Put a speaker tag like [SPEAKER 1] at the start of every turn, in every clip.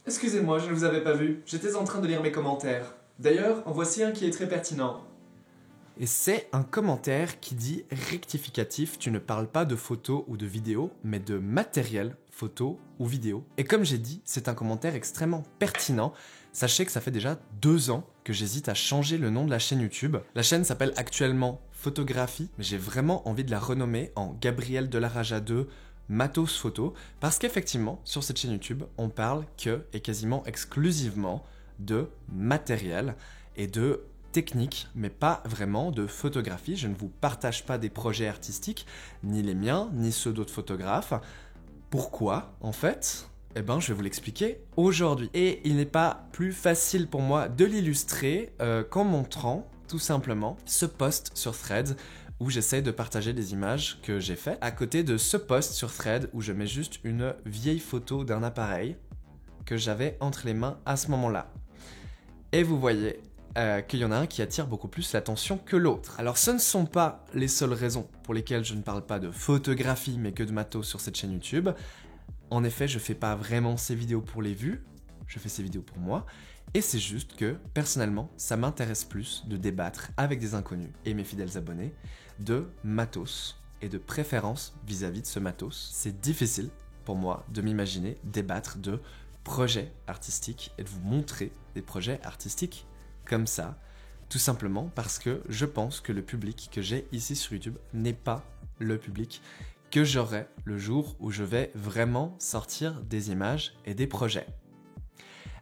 [SPEAKER 1] Excusez-moi, je ne vous avais pas vu. J'étais en train de lire mes commentaires. D'ailleurs, en voici un qui est très pertinent.
[SPEAKER 2] Et c'est un commentaire qui dit rectificatif, tu ne parles pas de photos ou de vidéos, mais de matériel, photo ou vidéo. Et comme j'ai dit, c'est un commentaire extrêmement pertinent. Sachez que ça fait déjà 2 ans que j'hésite à changer le nom de la chaîne YouTube. La chaîne s'appelle actuellement Photographie, mais j'ai vraiment envie de la renommer en Gabriel Delaraja 2 Matos Photo, parce qu'effectivement, sur cette chaîne YouTube, on parle que, et quasiment exclusivement, de matériel et de technique, mais pas vraiment de photographie. Je ne vous partage pas des projets artistiques, ni les miens, ni ceux d'autres photographes. Pourquoi, en fait ? Eh ben, je vais vous l'expliquer aujourd'hui. Et il n'est pas plus facile pour moi de l'illustrer qu'en montrant, tout simplement, ce post sur Threads où j'essaie de partager des images que j'ai faites, à côté de ce post sur Threads où je mets juste une vieille photo d'un appareil que j'avais entre les mains à ce moment-là. Et vous voyez qu'il y en a un qui attire beaucoup plus l'attention que l'autre. Alors ce ne sont pas les seules raisons pour lesquelles je ne parle pas de photographie mais que de matos sur cette chaîne YouTube. En effet, je fais pas vraiment ces vidéos pour les vues, je fais ces vidéos pour moi, et c'est juste que, personnellement, ça m'intéresse plus de débattre avec des inconnus et mes fidèles abonnés de matos et de préférence vis-à-vis de ce matos. C'est difficile pour moi de m'imaginer débattre de projets artistiques et de vous montrer des projets artistiques comme ça, tout simplement parce que je pense que le public que j'ai ici sur YouTube n'est pas le public que j'aurai le jour où je vais vraiment sortir des images et des projets.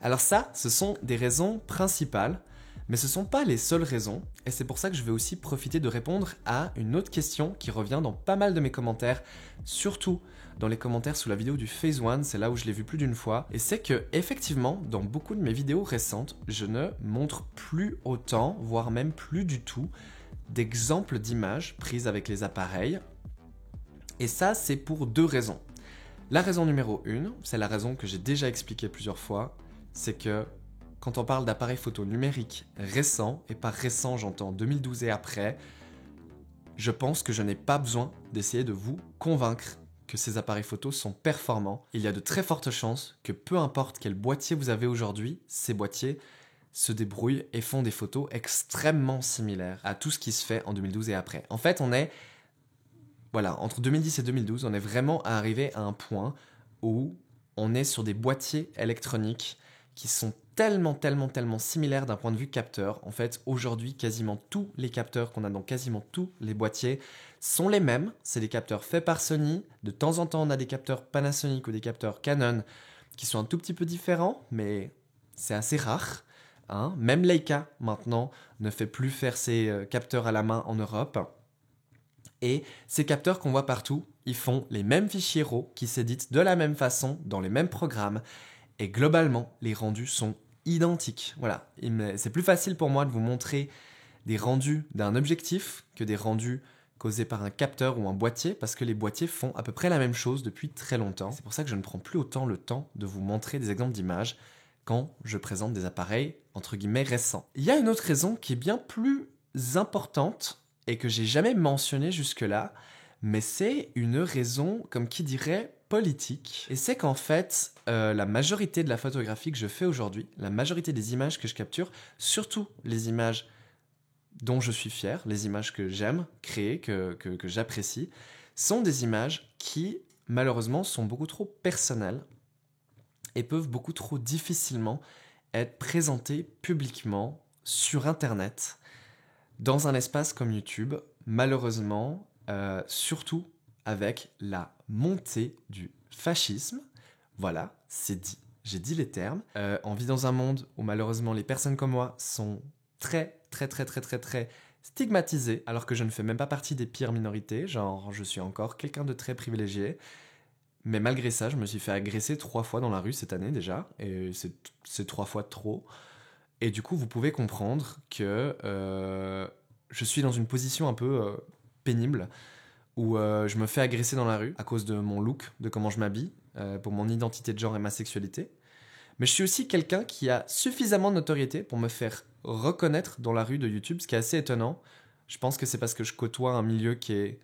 [SPEAKER 2] Alors ça, ce sont des raisons principales, mais ce ne sont pas les seules raisons, et c'est pour ça que je vais aussi profiter de répondre à une autre question qui revient dans pas mal de mes commentaires, surtout dans les commentaires sous la vidéo du Phase One, c'est là où je l'ai vu plus d'une fois, et c'est que effectivement, dans beaucoup de mes vidéos récentes, je ne montre plus autant, voire même plus du tout, d'exemples d'images prises avec les appareils. Et ça, c'est pour 2 raisons. La raison numéro 1, c'est la raison que j'ai déjà expliquée plusieurs fois, c'est que quand on parle d'appareils photo numériques récents, et par récent j'entends 2012 et après, je pense que je n'ai pas besoin d'essayer de vous convaincre que ces appareils photo sont performants. Il y a de très fortes chances que peu importe quel boîtier vous avez aujourd'hui, ces boîtiers se débrouillent et font des photos extrêmement similaires à tout ce qui se fait en 2012 et après. En fait, voilà, entre 2010 et 2012, on est vraiment arrivé à un point où on est sur des boîtiers électroniques qui sont tellement similaires d'un point de vue capteur. En fait, aujourd'hui, quasiment tous les capteurs qu'on a dans quasiment tous les boîtiers sont les mêmes. C'est des capteurs faits par Sony. De temps en temps, on a des capteurs Panasonic ou des capteurs Canon qui sont un tout petit peu différents, mais c'est assez rare. Hein. Même Leica, maintenant, ne fait plus faire ses capteurs à la main en Europe. Et ces capteurs qu'on voit partout, ils font les mêmes fichiers RAW qui s'éditent de la même façon dans les mêmes programmes. Et globalement, les rendus sont identiques. Voilà, c'est plus facile pour moi de vous montrer des rendus d'un objectif que des rendus causés par un capteur ou un boîtier, parce que les boîtiers font à peu près la même chose depuis très longtemps. C'est pour ça que je ne prends plus autant le temps de vous montrer des exemples d'images quand je présente des appareils entre guillemets récents. Il y a une autre raison qui est bien plus importante et que j'ai jamais mentionné jusque-là, mais c'est une raison, comme qui dirait, politique. Et c'est qu'en fait, la majorité de la photographie que je fais aujourd'hui, la majorité des images que je capture, surtout les images dont je suis fier, les images que j'aime créer, que j'apprécie, sont des images qui, malheureusement, sont beaucoup trop personnelles et peuvent beaucoup trop difficilement être présentées publiquement sur Internet, dans un espace comme YouTube, malheureusement, surtout avec la montée du fascisme, voilà, c'est dit, j'ai dit les termes, on vit dans un monde où malheureusement les personnes comme moi sont très stigmatisées, alors que je ne fais même pas partie des pires minorités, genre je suis encore quelqu'un de très privilégié, mais malgré ça, je me suis fait agresser 3 fois dans la rue cette année déjà, et c'est 3 fois de trop. Et du coup, vous pouvez comprendre que je suis dans une position un peu pénible où je me fais agresser dans la rue à cause de mon look, de comment je m'habille, pour mon identité de genre et ma sexualité. Mais je suis aussi quelqu'un qui a suffisamment de notoriété pour me faire reconnaître dans la rue de YouTube, ce qui est assez étonnant. Je pense que c'est parce que je côtoie un milieu qui est,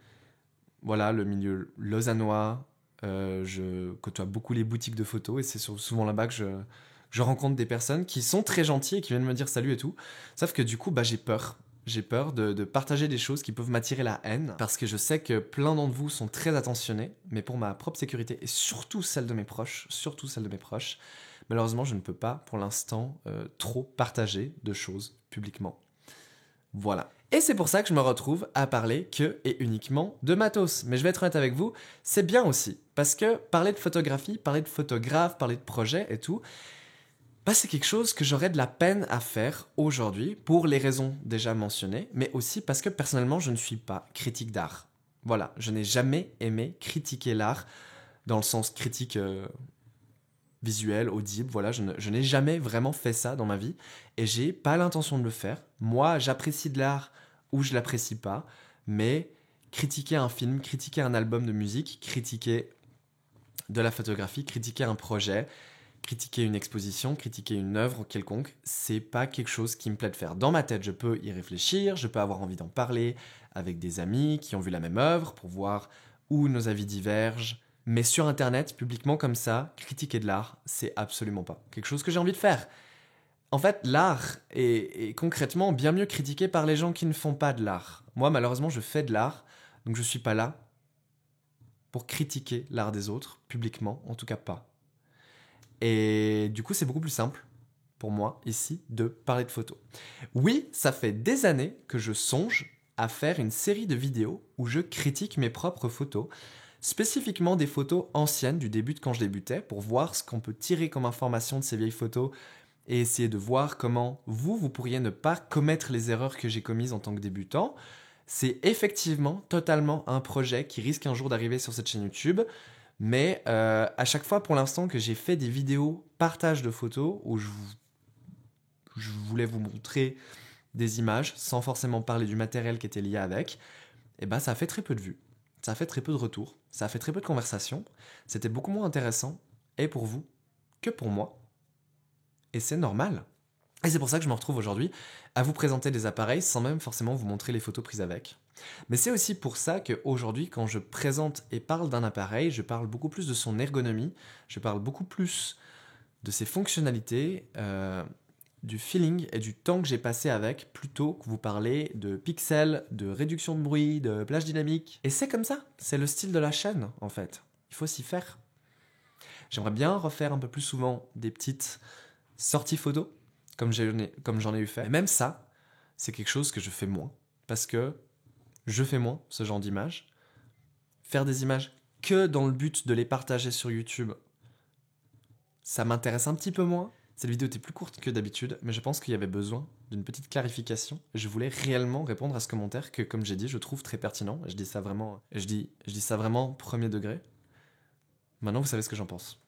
[SPEAKER 2] voilà, le milieu lausannois, Je côtoie beaucoup les boutiques de photos et c'est souvent là-bas que je rencontre des personnes qui sont très gentilles et qui viennent me dire salut et tout. Sauf que du coup, j'ai peur. J'ai peur de partager des choses qui peuvent m'attirer la haine parce que je sais que plein d'entre vous sont très attentionnés, mais pour ma propre sécurité et surtout celle de mes proches, malheureusement, je ne peux pas pour l'instant trop partager de choses publiquement. Voilà. Et c'est pour ça que je me retrouve à parler que et uniquement de matos. Mais je vais être honnête avec vous, c'est bien aussi. Parce que parler de photographie, parler de photographe, parler de projet et tout, c'est quelque chose que j'aurais de la peine à faire aujourd'hui pour les raisons déjà mentionnées, mais aussi parce que personnellement, je ne suis pas critique d'art. Voilà, je n'ai jamais aimé critiquer l'art dans le sens critique visuel, audible, voilà, je n'ai jamais vraiment fait ça dans ma vie et j'ai pas l'intention de le faire. Moi, j'apprécie de l'art ou je l'apprécie pas, mais critiquer un film, critiquer un album de musique, critiquer de la photographie, critiquer un projet, critiquer une exposition, critiquer une œuvre quelconque, c'est pas quelque chose qui me plaît de faire. Dans ma tête, je peux y réfléchir, je peux avoir envie d'en parler avec des amis qui ont vu la même œuvre pour voir où nos avis divergent. Mais sur Internet, publiquement comme ça, critiquer de l'art, c'est absolument pas quelque chose que j'ai envie de faire. En fait, l'art est concrètement bien mieux critiqué par les gens qui ne font pas de l'art. Moi, malheureusement, je fais de l'art, donc je suis pas là pour critiquer l'art des autres, publiquement, en tout cas pas. Et du coup, c'est beaucoup plus simple pour moi, ici, de parler de photos. Oui, ça fait des années que je songe à faire une série de vidéos où je critique mes propres photos, spécifiquement des photos anciennes du début de quand je débutais, pour voir ce qu'on peut tirer comme information de ces vieilles photos et essayer de voir comment vous pourriez ne pas commettre les erreurs que j'ai commises en tant que débutant. C'est effectivement totalement un projet qui risque un jour d'arriver sur cette chaîne YouTube. Mais à chaque fois, pour l'instant, que j'ai fait des vidéos partage de photos où je voulais vous montrer des images sans forcément parler du matériel qui était lié avec, et ça a fait très peu de vues. Ça a fait très peu de retours. Ça a fait très peu de conversations. C'était beaucoup moins intéressant, et pour vous, que pour moi. Et c'est normal. Et c'est pour ça que je me retrouve aujourd'hui à vous présenter des appareils sans même forcément vous montrer les photos prises avec. Mais c'est aussi pour ça qu'aujourd'hui, quand je présente et parle d'un appareil, je parle beaucoup plus de son ergonomie, je parle beaucoup plus de ses fonctionnalités, du feeling et du temps que j'ai passé avec, plutôt que vous parler de pixels, de réduction de bruit, de plage dynamique. Et c'est comme ça, c'est le style de la chaîne en fait. Il faut s'y faire. J'aimerais bien refaire un peu plus souvent des petites sorties photos, comme j'en ai eu fait. Et même ça, c'est quelque chose que je fais moins, parce que je fais moins ce genre d'images. Faire des images que dans le but de les partager sur YouTube, ça m'intéresse un petit peu moins. Cette vidéo était plus courte que d'habitude, mais je pense qu'il y avait besoin d'une petite clarification. Je voulais réellement répondre à ce commentaire que, comme j'ai dit, je trouve très pertinent. Je dis ça vraiment premier degré. Maintenant, vous savez ce que j'en pense.